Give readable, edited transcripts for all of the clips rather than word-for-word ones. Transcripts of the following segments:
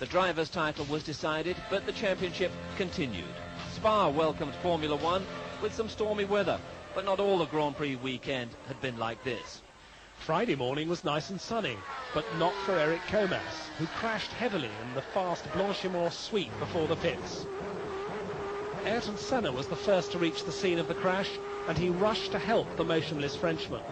The driver's title was decided, but the championship continued. Spa welcomed Formula One with some stormy weather, but not all the Grand Prix weekend had been like this. Friday morning was nice and sunny, but not for Eric Comas, who crashed heavily in the fast Blanchimont sweep before the pits. Ayrton Senna was the first to reach the scene of the crash, and he rushed to help the motionless Frenchman.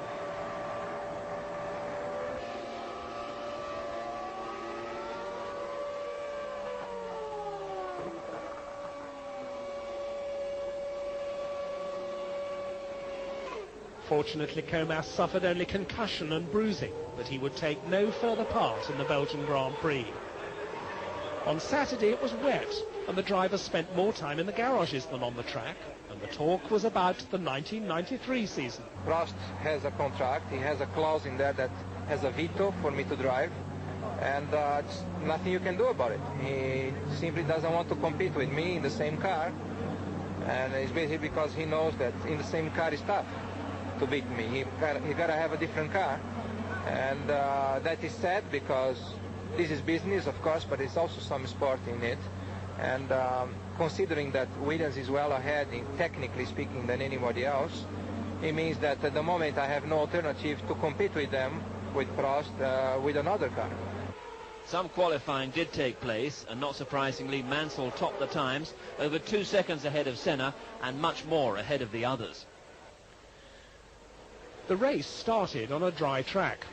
Fortunately, Comas suffered only concussion and bruising, but he would take no further part in the Belgian Grand Prix. On Saturday it was wet, and the drivers spent more time in the garages than on the track, and the talk was about the 1993 season. Prost has a contract, he has a clause in there that has a veto for me to drive, and it's nothing you can do about it. He simply doesn't want to compete with me in the same car, and it's basically because he knows that in the same car is tough to beat me. He gotta have a different car, and that is sad because this is business, of course, but it's also some sport in it. And considering that Williams is well ahead, technically speaking, than anybody else, it means that at the moment I have no alternative to compete with them, with Prost, with another car. Some qualifying did take place, and not surprisingly, Mansell topped the times, over 2 seconds ahead of Senna and much more ahead of the others. The race started on a dry track,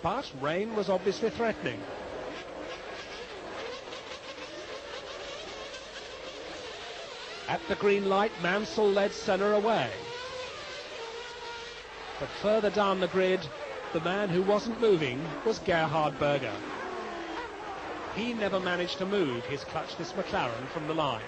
but rain was obviously threatening. At the green light, Mansell led Senna away. But further down the grid, the man who wasn't moving was Gerhard Berger. He never managed to move his clutchless McLaren from the line.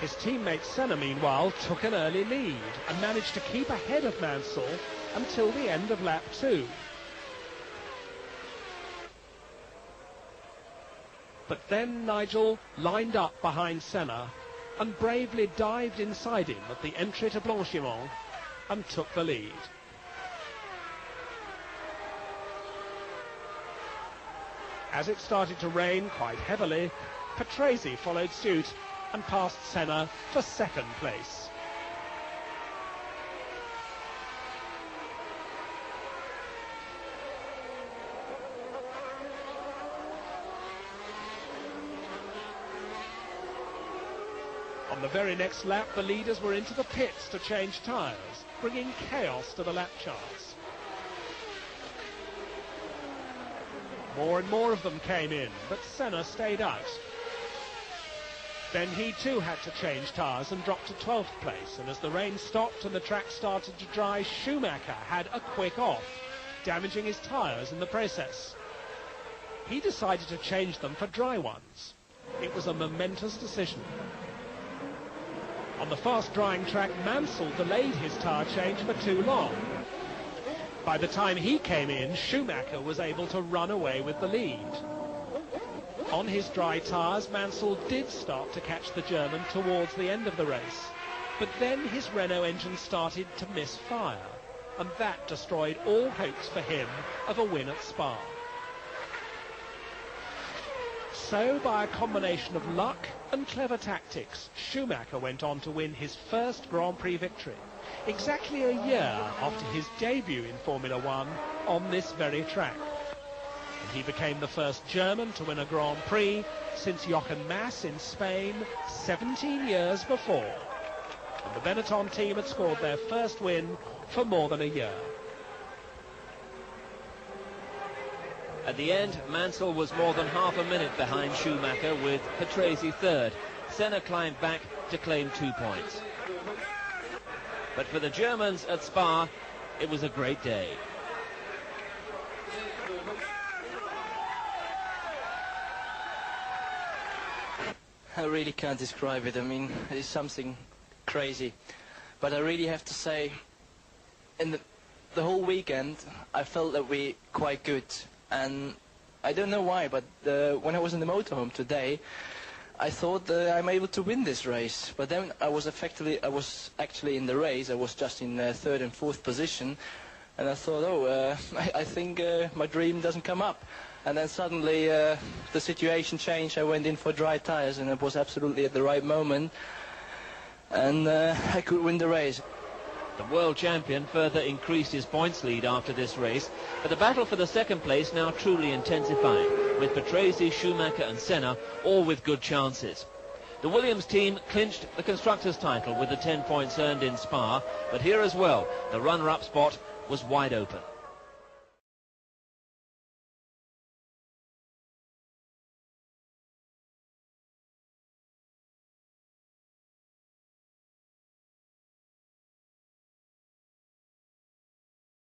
His teammate Senna, meanwhile, took an early lead and managed to keep ahead of Mansell until the end of lap 2. But then Nigel lined up behind Senna and bravely dived inside him at the entry to Blanchimont and took the lead. As it started to rain quite heavily, Patrese followed suit and passed Senna for second place. On the very next lap, the leaders were into the pits to change tyres, bringing chaos to the lap charts. More and more of them came in, but Senna stayed out. Then he too had to change tyres and dropped to 12th place, and as the rain stopped and the track started to dry, Schumacher had a quick off, damaging his tyres in the process. He decided to change them for dry ones. It was a momentous decision. On the fast-drying track, Mansell delayed his tyre change for too long. By the time he came in, Schumacher was able to run away with the lead. On his dry tyres, Mansell did start to catch the German towards the end of the race, but then his Renault engine started to miss fire, and that destroyed all hopes for him of a win at Spa. So, by a combination of luck and clever tactics, Schumacher went on to win his first Grand Prix victory, exactly a year after his debut in Formula One on this very track. And he became the first German to win a Grand Prix since Jochen Mass in Spain 17 years before. And the Benetton team had scored their first win for more than a year. At the end, Mansell was more than half a minute behind Schumacher with Patrese third. Senna climbed back to claim 2 points. But for the Germans at Spa, it was a great day. I really can't describe it. I mean, it is something crazy. But I really have to say, in the whole weekend, I felt that we quite good. And I don't know why, but when I was in the motorhome today, I thought that I'm able to win this race. But then I was actually in the race. I was just in third and fourth position. And I thought, oh, I think my dream doesn't come up. And then suddenly the situation changed. I went in for dry tires, and it was absolutely at the right moment. And I could win the race. The world champion further increased his points lead after this race, but the battle for the second place now truly intensifying, with Patrese, Schumacher and Senna all with good chances. The Williams team clinched the Constructors' title with the 10 points earned in Spa, but here as well, the runner-up spot was wide open.